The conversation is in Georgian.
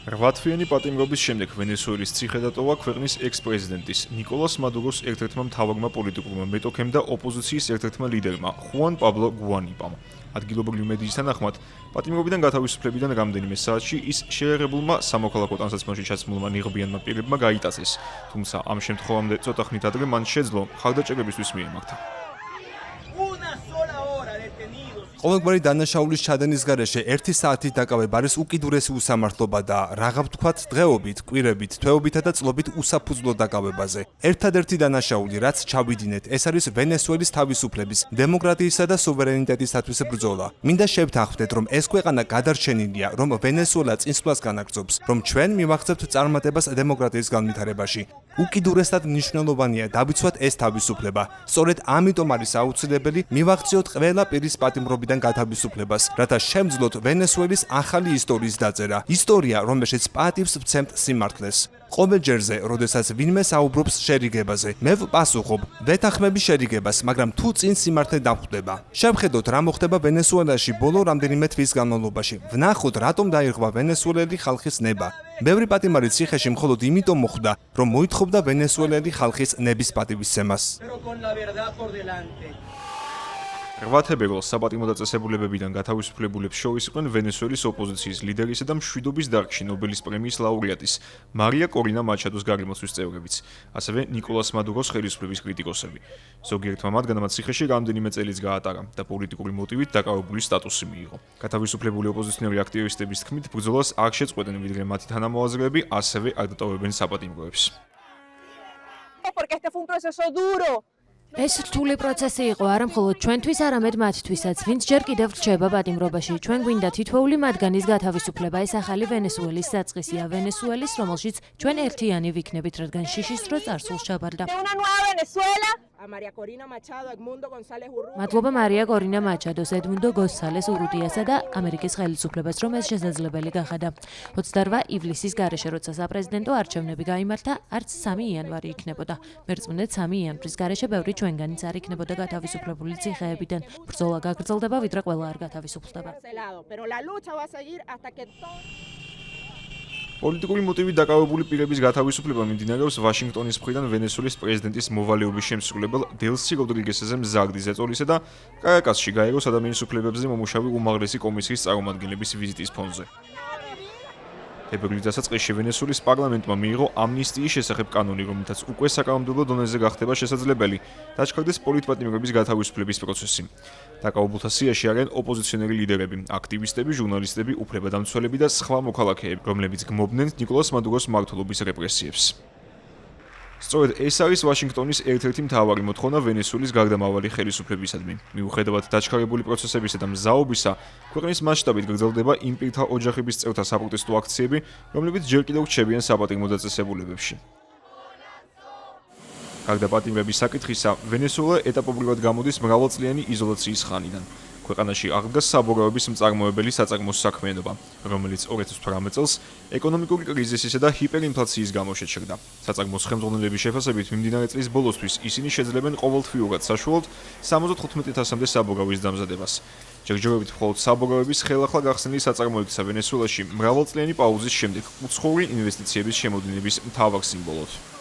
8-თვიანი პატიმრობის შემდეგ ვენესუელის ციხე დატოვა ქვეყნის ექს-პრეზიდენტის ნიკოლას მადუროს ერთ-ერთმა მთავარმა პოლიტიკურმა მეტოქემ და ოპოზიციის ერთ-ერთმა ლიდერმა ხუან პაბლო გუანიბამ. ადგილობრივი მედიის თანახმად, პატიმრობიდან გათავისუფლებიდან რამდენიმე საათში ის შეერებულმა სამოქალაქო ტანსაცმელში ჩაცმულმა ნიღბიანმა პირებმა გაიტაცეს, თუმცა ამ შემთხვევამდე ცოტა ხნით ადრე მან შეძლო მხარდაჭერებისთვის მიემართა. ყოველგვარი დანაშაულის ჩადენის გარეშე 1 საათით დაკავება არის უკიდურესი უსამართლობა და რაღა ვთქვათ, დღეობით, კვირებით, თვეობითა და წლობით უსაფუძვლო დაკავებაზე. ერთადერთი დანაშაული, რაც ჩავიდინეთ, ეს არის ვენესუელის თავისუფლების, დემოკრატიისა და სუვერენიტეტისათვის ბრძოლა. მინდა შევთანხმდეთ, რომ ეს ქვეყანა გადარჩენილია, რომ ვენესუელა წინსვლას განაგრძობს, რომ ჩვენ მივახცევთ წარმატებას დემოკრატიის განვითარებაში. უკიდურესად მნიშვნელოვანია დავიცვათ ეს თავისუფლება. სწორედ ამიტომ არის აუცილებელი მივაღწიოთ ყველა პირის პატიმრობიდან გათავისუფლებას, რათა შემძლოთ ვენესუელის ახალი ისტორიის დაწერა. ისტორია, რომელშიც პატივს ვცემთ სიმართლეს. ყოველ ჯერზე, როდესაც ვინმე საუბრობს შერიგებაზე, მე ვპასუხობ, ვეთანხმები შერიგებას, მაგრამ თუ წინ სიმართლე დამხვდება. შევხედოთ, რა მოხდება ვენესუელაში ბოლო რამდენიმე თვის განმავლობაში. ვნახოთ, რატომ დაირღვა ვენესუელელი ხალხის ნება. ბევრი პატიმარი ციხეში მხოლოდ იმიტომ მოხვდა, რომ მოითხოვდა ვენესუელელი ხალხის ნების პატივისცემას. 8 თებერვალს საპატიმრო დაწესებულებებიდან გათავისუფლებულებს შორის იყვნენ ვენესუელის ოპოზიციის ლიდერისა და მშვიდობის დარგში ნობელის პრემიის ლაურეატის მარია კორინა მაჩადოს გარემოცვის წევრებიც, ასევე ნიკოლას მადუროს ხელისუფლების კრიტიკოსები. ზოგიერთმა მათგანმა ციხეში რამდენიმე წელიც გაატარა და პოლიტიკური მოტივით დაკავებული სტატუსი მიიღო. გათავისუფლებული ოპოზიციონერი აქტივისტების თქმით, ბრძოლას არ შეწყვეტენ ვიდრე მათი თანამოაზრეები, ასევე არ დატოვებენ საპატიმროებს. ეს რთული პროცესი იყო არა მხოლოდ ჩვენთვის, არამედ მათთვისაც, ვინც ჯერ კიდევ რჩება პატიმრობაში. ჩვენ გვინდა თითოეული მათგანის გათავისუფლება. ეს ახალი ვენესუელის საწყისია, ვენესუელის, რომელშიც ჩვენ ერთიანი ვიქნებით, რადგან შიშის დრო წარსულს ჩაბარდა. მადლობა მარია კორინა მაჩადოს, ედმუნდო გონსალეს ურუდიასა და ამერიკის ხელისუფლებას, რომ ეს შესაძლებელი გახადა. 28 ივლისის გარეშე, როცა საპრეზიდენტო არჩევნები გაიმართა, არც 3 იანვარი იქნებოდა. მერწმუნეთ 3 იანვრის გარეშე ბევრი ჩვენგანიც არ იქნებოდა გათავისუფლებული ციხეებიდან. ბრძოლა გაგრძელდება, ვიდრე ყველა არ გათავისუფლდება. პოლიტიკური მოტივით დაკავებული პირების გათავისუფლება მიმდინარეობს ვაშინგტონის მხრიდან ვენესუელის პრეზიდენტის მოვალეობის შემსრულებელ დელსი როდრიგესზე მზარდის ეწოლისა და კარაკასში გაეროს ადამიანის უფლებებზე მომუშავე უმაღლესი კომისიის წარმომადგენლების ვიზიტის ფონზე. თებერვლის დასაწყისში ვენესუელის პარლამენტმა მიიღო ამნისტიის შესახებ კანონი, რომლითაც უკვე საკანონმდებლო დონეზე გახდება შესაძლებელი დაჩქარდეს პოლიტპატიმრების გათავისუფლების პროცესი. დაკავებულთა სიაში არიან ოპოზიციონერი ლიდერები, აქტივისტები, ჟურნალისტები, უფლებადამცველები და სხვა მოქალაქეები, რომლებიც გმობდნენ ნიკოლას მადუროს მმართველობის რეპრესიებს. სწორედ ეს არის ვაშინგტონის ერთ-ერთი მთავარი მოთხოვნა ვენესუელის გარდამავალი ხელისუფლებისადმი. მიუხედავად დაჩქარებული პროცესებისა და მზაობისა, ქვეყნის მასშტაბით გრძელდება იმ პირთა ოჯახების წევრთა საპროტესტო აქციები, რომლებიც ჯერ კიდევ რჩებიან საპატიმრო დაწესებულებებში. გარდა პატიმრების საკითხისა, ვენესუელა ეტაპობრივად გამოდის მრავალწლიანი იზოლაციის ხანიდან. ქვეყანაში აღდგა საბოროების მწარმოებელი საწარმოს საქმიანობა, რომელიც 2018 წელს ეკონომიკური კრიზისისა და ჰიპერინფლაციის გამო შეჩერდა. საწარმოს ხელმძღვანელების შეფასებით, მიმდინარე წლის ბოლოსთვის ისინი შეძლებენ ყოველთვიურად საშუალოდ 75,000-მდე საბოროვის დამზადებას. ჯერჯერობით მხოლოდ საბოროების ხელახლა გახსნილი საწარმოებისა ვენესუელაში მრავალწლიანი პაუზის შემდეგ უცხოური ინვესტიციების შემოდინების მთავარ სიმბოლოდ.